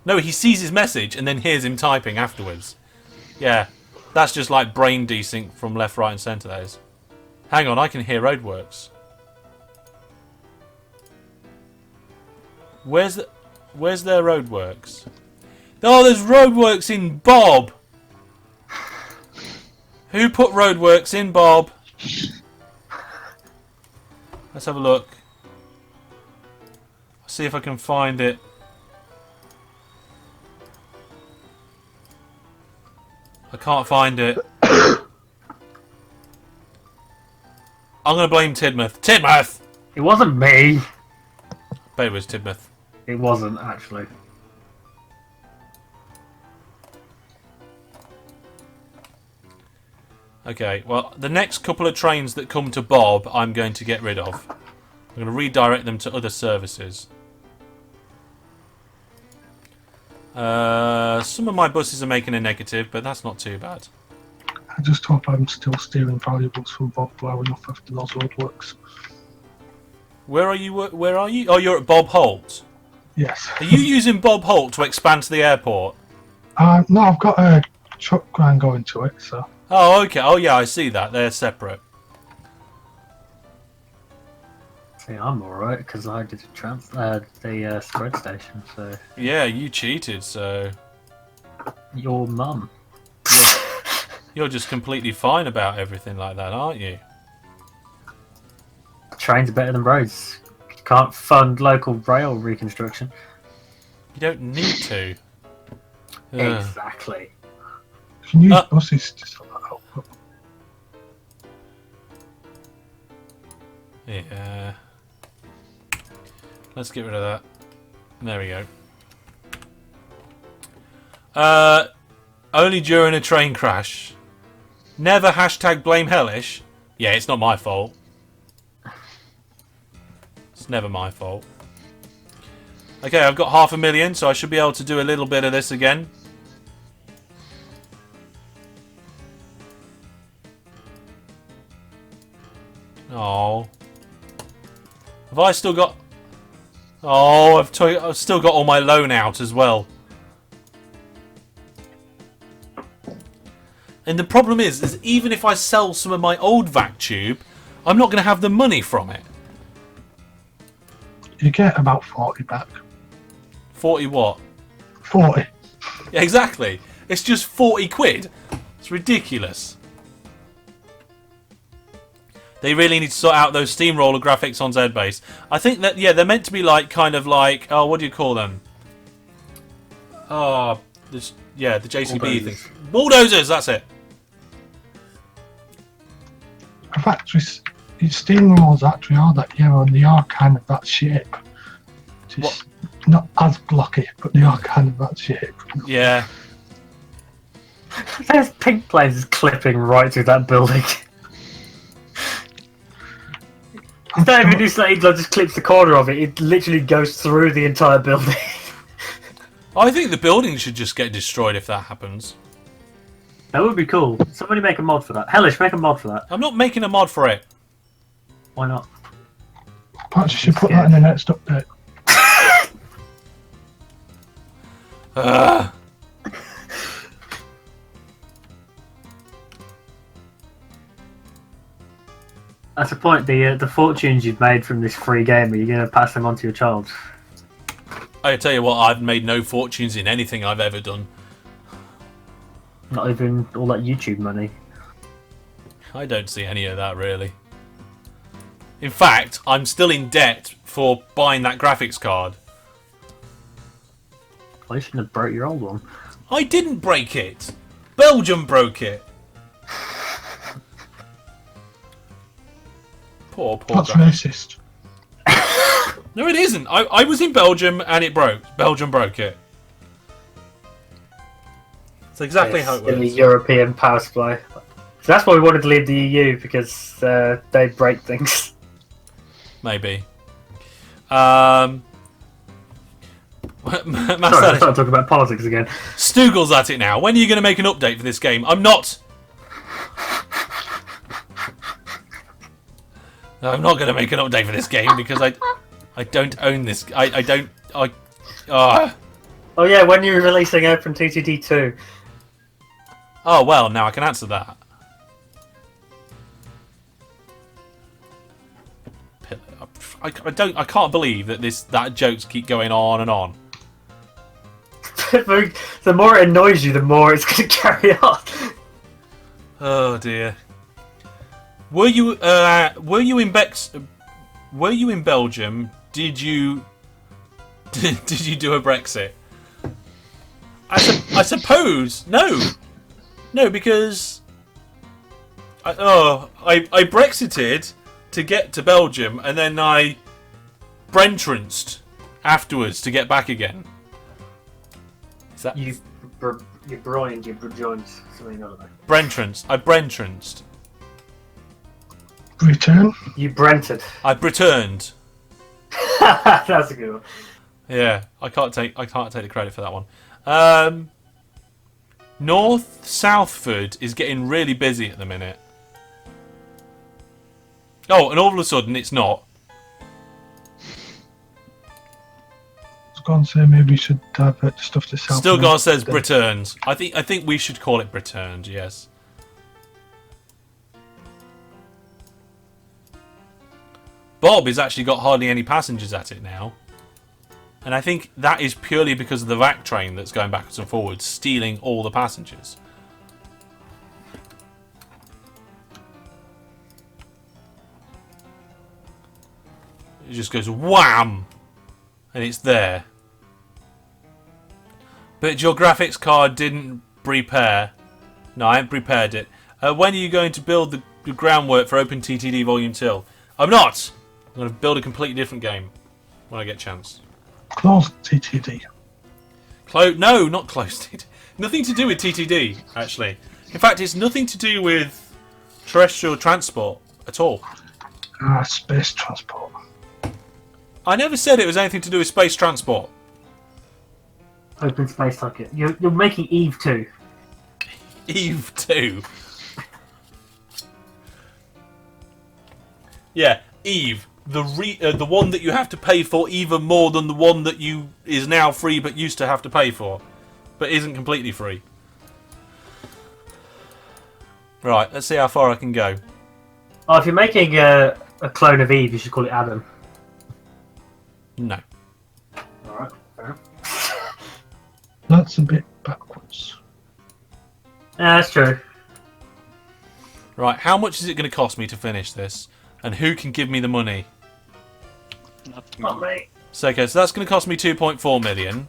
no, he sees his message and then hears him typing afterwards. Yeah, that's just like brain desync from left, right and centre, that is. Hang on, I can hear roadworks. Where's their roadworks? Oh, there's roadworks in Bob! Who put roadworks in Bob? Let's have a look. See if I can find it. I can't find it. I'm going to blame Tidmouth. Tidmouth! It wasn't me. Bet it was Tidmouth. It wasn't, actually. Okay, well, the next couple of trains that come to Bob, I'm going to get rid of. I'm going to redirect them to other services. Some of my buses are making a negative, but that's not too bad. I just hope I'm still stealing valuables from Bob well enough after those roadworks. Where are you? Where are you? Oh, you're at Bob Holt. Yes. Are you using Bob Holt to expand to the airport? No, I've got a truck grind going to it, so. Oh, okay. Oh, yeah, I see that. They're separate. See, I'm alright because I did the spread station. So Yeah, you cheated, so your mum. you're just completely fine about everything like that, aren't you? Trains are better than roads. You can't fund local rail reconstruction. You don't need to. Ugh. Exactly. You can use buses to sort that out. But Yeah. Let's get rid of that. There we go. Only during a train crash. Never hashtag blame Hellish. Yeah, it's not my fault. It's never my fault. Okay, I've got 500,000, so I should be able to do a little bit of this again. Oh. Have I still got... Oh, I've still got all my loan out as well. And the problem is even if I sell some of my old vac tube, I'm not going to have the money from it. you get about 40 back. 40 what? 40. Yeah, exactly. It's just 40 quid. It's ridiculous. They really need to sort out those steamroller graphics on Z-Base. I think that, yeah, they're meant to be like, kind of like, oh, what do you call them? Oh, this, yeah, the JCB things. Bulldozers, that's it. Factories, steamrollers actually are that, yeah, and they are kind of that shape. Just not as blocky, but they are kind of that shape. Yeah. There's pink planes clipping right through that building. It's not even just like it just clips the corner of it, it literally goes through the entire building. I think the building should just get destroyed if that happens. That would be cool. Somebody make a mod for that. Hellish, make a mod for that. I'm not making a mod for it. Why not? Perhaps you should put that in the next update. That's the point. The fortunes you've made from this free game, are you going to pass them on to your child? I tell you what, I've made no fortunes in anything I've ever done. Not even all that YouTube money. I don't see any of that, really. In fact, I'm still in debt for buying that graphics card. Well, you shouldn't have broke your old one. I didn't break it. Belgium broke it. Poor That's graphics. racist. No, it isn't. I was in Belgium and it broke. Belgium broke it. That's exactly how it In the works. European power supply. So that's why we wanted to leave the EU, because they break things. Maybe. Sorry, I started talking about politics again. Stoogel's at it now. When are you going to make an update for this game? I'm not. No, I'm not going to make an update for this game because I don't own this. I don't. Oh yeah, when you're releasing OpenTTD 2. Oh well, now I can answer that. I can't believe that jokes keep going on and on. The more it annoys you, the more it's going to carry on. Oh dear. Were you in Belgium? Did you do a Brexit? I suppose no, because I Brexited to get to Belgium, and then I Brentranced afterwards to get back again. Is that You broined, you brojoined, something like that. Brentranced? I Brentranced. Return. You Brented. I returned. That's a good one. Yeah, I can't take the credit for that one. North Southford is getting really busy at the minute. Oh, and all of a sudden it's not. I was going to say maybe you should divert the stuff to South. Stilgar says Britterns. I think we should call it Britterns, yes. Bob has actually got hardly any passengers at it now. And I think that is purely because of the VAC train that's going backwards and forwards, stealing all the passengers. It just goes wham! And it's there. But your graphics card didn't prepare. No, I haven't prepared it. When are you going to build the groundwork for OpenTTD Volume 2? I'm not! I'm going to build a completely different game when I get a chance. Closed TTD. No, not closed. Nothing to do with TTD, actually. In fact, it's nothing to do with terrestrial transport at all. Space transport. I never said it was anything to do with space transport. Open space socket. You're making Eve 2. Eve 2. Yeah, Eve. The one that you have to pay for even more than the one that is now free but used to have to pay for. But isn't completely free. Right, let's see how far I can go. Oh, if you're making a clone of Eve, you should call it Adam. No. Alright, fair enough. That's a bit backwards. Yeah, that's true. Right, how much is it going to cost me to finish this? And who can give me the money? Not me. So, okay, so that's going to cost me 2.4 million.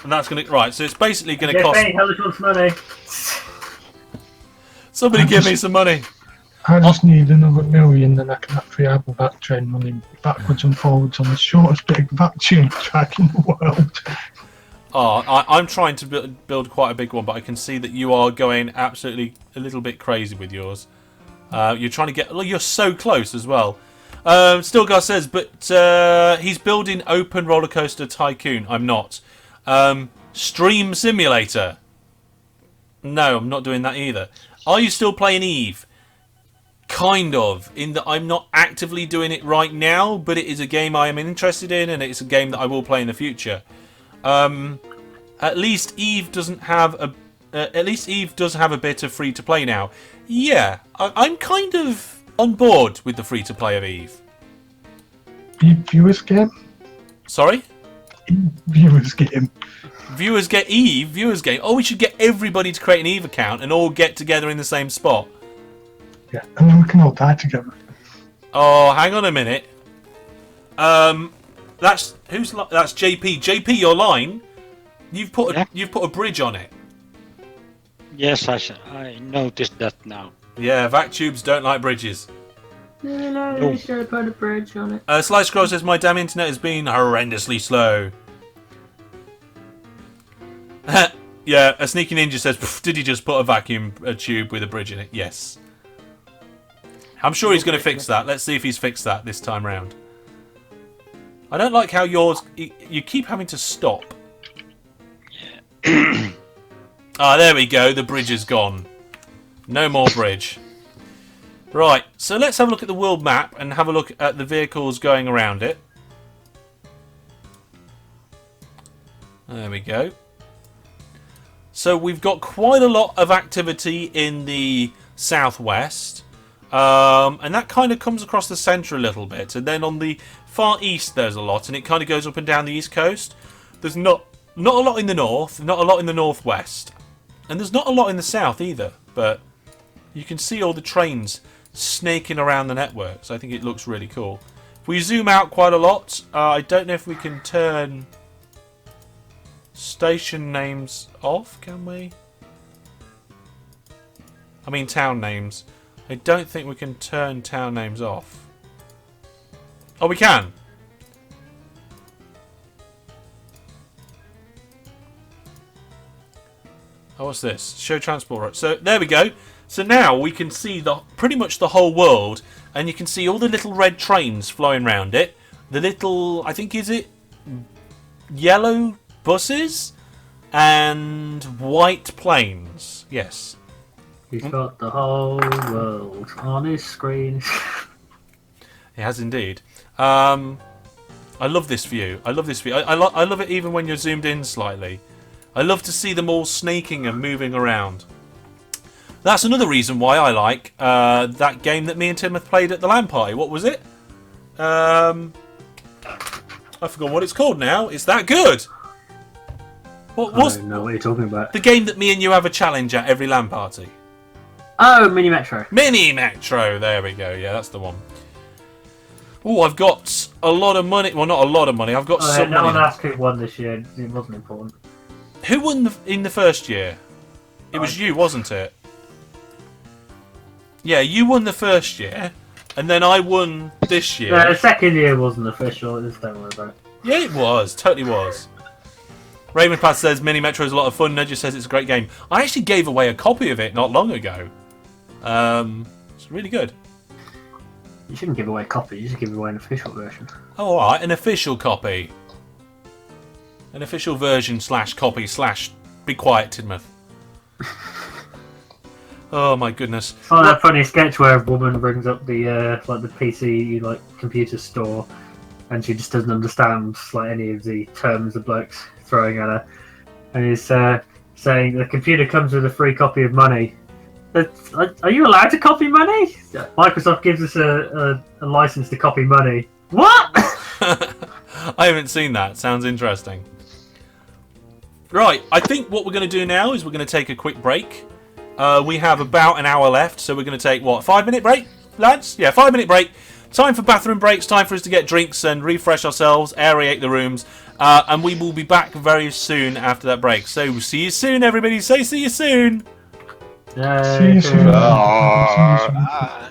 And that's going to... Right, so it's basically going to cost... Hey, Hellish wants money. Somebody give me some money. I just need another million, then I can actually have a VAT train running backwards and forwards on the shortest big vacuum track in the world. Oh, I'm trying to build quite a big one, but I can see that you are going absolutely a little bit crazy with yours. You're trying to get... Look, you're so close as well. Stilgar says, but he's building Open Roller Coaster Tycoon. I'm not. Stream Simulator. No, I'm not doing that either. Are you still playing Eve? Kind of. In that I'm not actively doing it right now, but it is a game I am interested in, and it's a game that I will play in the future. At least Eve doesn't have a... at least Eve does have a bit of free-to-play now. Yeah, I'm kind of on board with the free-to-play of Eve. Viewers game? Sorry? Viewers game. Viewers get Eve? Viewers game? Oh, we should get everybody to create an Eve account and all get together in the same spot. Yeah, and then we can all die together. Oh, hang on a minute. That's JP. JP, your line. You've put a bridge on it. Yes, I noticed that now. Yeah, vac tubes don't like bridges. No, No. you should put a bridge on it. Slice Scroll says my damn internet has been horrendously slow. Yeah, a sneaky ninja says, did he just put a vacuum tube with a bridge in it? Yes. I'm sure he's going to fix that. Let's see if he's fixed that this time round. I don't like how yours... You keep having to stop. Ah, there we go. The bridge is gone. No more bridge. Right, so let's have a look at the world map and have a look at the vehicles going around it. There we go. So we've got quite a lot of activity in the southwest. And that kind of comes across the centre a little bit. And then on the far east there's a lot, and it kind of goes up and down the east coast. There's not a lot in the north, not a lot in the northwest. And there's not a lot in the south either. But you can see all the trains snaking around the network. So I think it looks really cool. If we zoom out quite a lot, I don't know if we can turn station names off, can we? I mean town names. I don't think we can turn town names off. Oh, we can. Oh, what's this? Show transport route. So there we go. So now we can see pretty much the whole world, and you can see all the little red trains flowing around it. The little, I think, is it yellow buses? and White Plains. Yes. He's got the whole world on his screen. It has indeed. I love this view. I love this view. I love it even when you're zoomed in slightly. I love to see them all snaking and moving around. That's another reason why I like that game that me and Tim have played at the LAN party. What was it? I forgot what it's called now. It's that good. What was? I don't know what you're talking about. The game that me and you have a challenge at every LAN party. Oh, Mini Metro. Mini Metro. There we go. Yeah, that's the one. Oh, I've got a lot of money. Well, not a lot of money. I've got some No money. one asked who won this year. It wasn't important. Who won in the first year? It was you, wasn't it? Yeah, you won the first year, and then I won this year. The second year wasn't official. Just don't worry about it. Yeah, it was. Totally was. Raymond Pass says Mini Metro is a lot of fun. Nudger says it's a great game. I actually gave away a copy of it not long ago. It's really good. You shouldn't give away a copy. You should give away an official version. Oh, alright, an official copy. An official version / copy / be quiet, Tidmouth. Oh my goodness. Oh, that funny sketch where a woman brings up the the PC computer store, and she just doesn't understand any of the terms the bloke's throwing at her, and he's saying the computer comes with a free copy of money. Are you allowed to copy money? Microsoft gives us a license to copy money. What? I haven't seen that. Sounds interesting. Right, I think what we're going to do now is we're going to take a quick break. We have about an hour left, so we're going to take, what, 5-minute break, lads? Yeah, 5-minute break. Time for bathroom breaks, time for us to get drinks and refresh ourselves, aerate the rooms, and we will be back very soon after that break. So, see you soon, everybody. Say see you soon. See you soon. Ah.